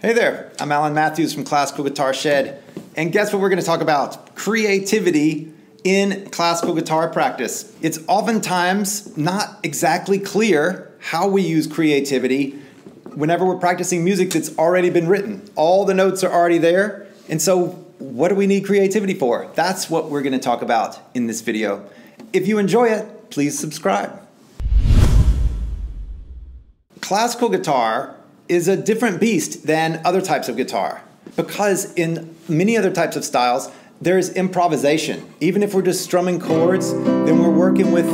Hey there, I'm Alan Matthews from Classical Guitar Shed, and guess what we're going to talk about? Creativity in classical guitar practice. It's oftentimes not exactly clear how we use creativity whenever we're practicing music that's already been written. All the notes are already there, and so what do we need creativity for? That's what we're going to talk about in this video. If you enjoy it, please subscribe. Classical guitar is a different beast than other types of guitar because in many other types of styles there's improvisation. Even if we're just strumming chords, then we're working with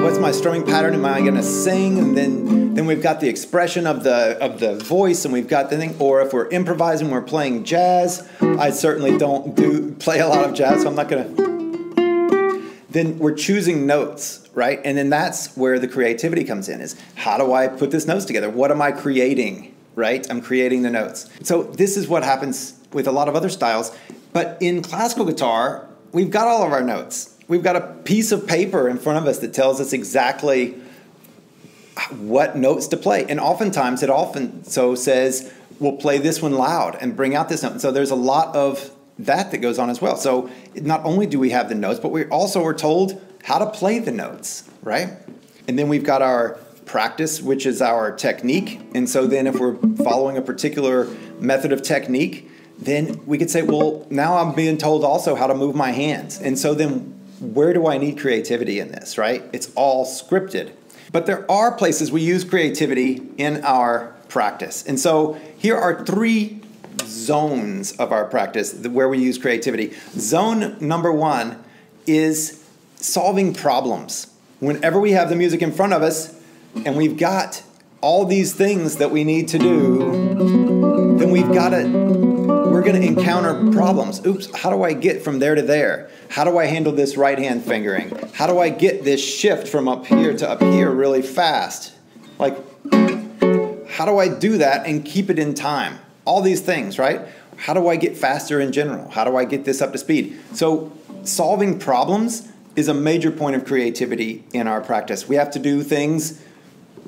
what's my strumming pattern? Am I going to sing? And then we've got the expression of the voice, and we've got the thing. Or if we're improvising, we're playing jazz. I certainly don't play a lot of jazz, so I'm not going to. Then we're choosing notes, right? And then that's where the creativity comes in, is how do I put this notes together? What am I creating, right? I'm creating the notes. So this is what happens with a lot of other styles. But in classical guitar, we've got all of our notes. We've got a piece of paper in front of us that tells us exactly what notes to play. And oftentimes it says, we'll play this one loud and bring out this note. And so there's a lot of that goes on as well. So not only do we have the notes, but we also are told how to play the notes, right? And then we've got our practice, which is our technique. And so then if we're following a particular method of technique, then we could say, well, now I'm being told also how to move my hands. And so then where do I need creativity in this, right? It's all scripted. But there are places we use creativity in our practice. And so here are 3 zones of our practice where we use creativity. Zone number 1 is solving problems. Whenever we have the music in front of us and we've got all these things that we need to do, then we're going to encounter problems. Oops, how do I get from there to there? How do I handle this right hand fingering? How do I get this shift from up here to up here really fast? Like, how do I do that and keep it in time? All these things, right? How do I get faster in general? How do I get this up to speed? So solving problems is a major point of creativity in our practice. We have to do things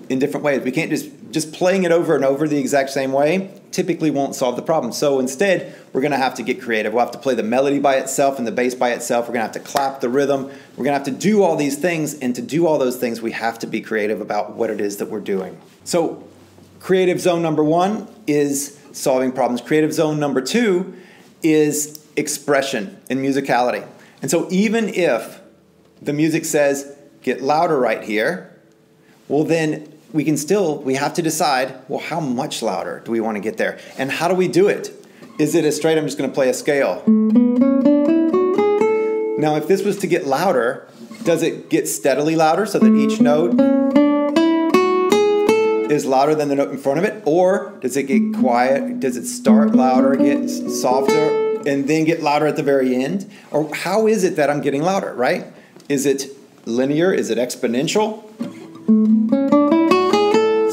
in different ways. We can't just playing it over and over the exact same way typically won't solve the problem. So instead, we're going to have to get creative. We'll have to play the melody by itself and the bass by itself. We're going to have to clap the rhythm. We're going to have to do all these things. And to do all those things, we have to be creative about what it is that we're doing. So creative zone number 1 is solving problems. Creative zone number 2 is expression and musicality. And so even if the music says, get louder right here, well then we have to decide, well, how much louder do we want to get there? And how do we do it? Is it a straight, I'm just going to play a scale? Now, if this was to get louder, does it get steadily louder so that each note is louder than the note in front of it? Or does it get quiet? Does it start louder, get softer, and then get louder at the very end? Or how is it that I'm getting louder, right? Is it linear? Is it exponential?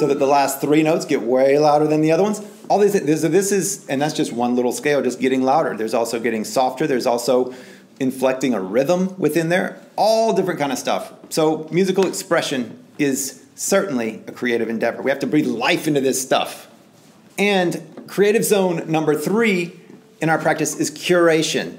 So that the last 3 notes get way louder than the other ones. All these, and that's just one little scale, just getting louder. There's also getting softer. There's also inflecting a rhythm within there. All different kind of stuff. So musical expression is certainly a creative endeavor. We have to breathe life into this stuff. And creative zone number 3 in our practice is curation.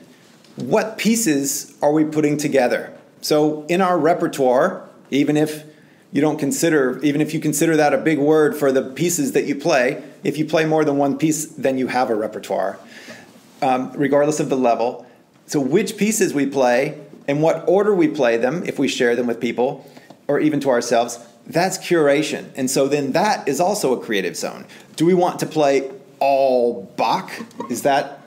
What pieces are we putting together? So in our repertoire, even if you consider that a big word for the pieces that you play, if you play more than one piece, then you have a repertoire, regardless of the level. So which pieces we play and what order we play them, if we share them with people or even to ourselves, that's curation. And so then that is also a creative zone. Do we want to play all Bach? That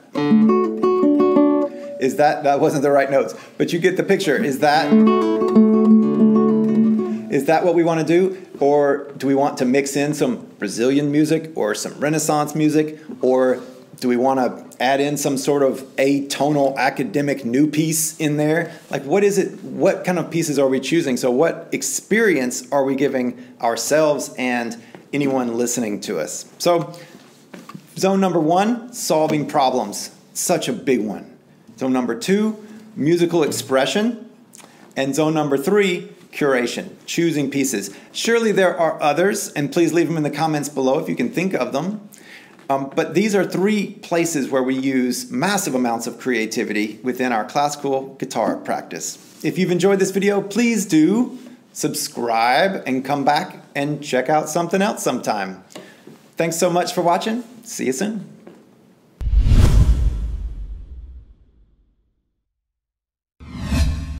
wasn't the right notes, but you get the picture. Is that what we want to do? Or do we want to mix in some Brazilian music or some Renaissance music? Or do we want to add in some sort of atonal academic new piece in there? Like, what is it? What kind of pieces are we choosing? So what experience are we giving ourselves and anyone listening to us? So zone number 1, solving problems. Such a big one. Zone number 2, musical expression. And zone number 3, curation, choosing pieces. Surely there are others, and please leave them in the comments below if you can think of them. But these are three places where we use massive amounts of creativity within our classical guitar practice. If you've enjoyed this video, please do subscribe and come back and check out something else sometime. Thanks so much for watching. See you soon.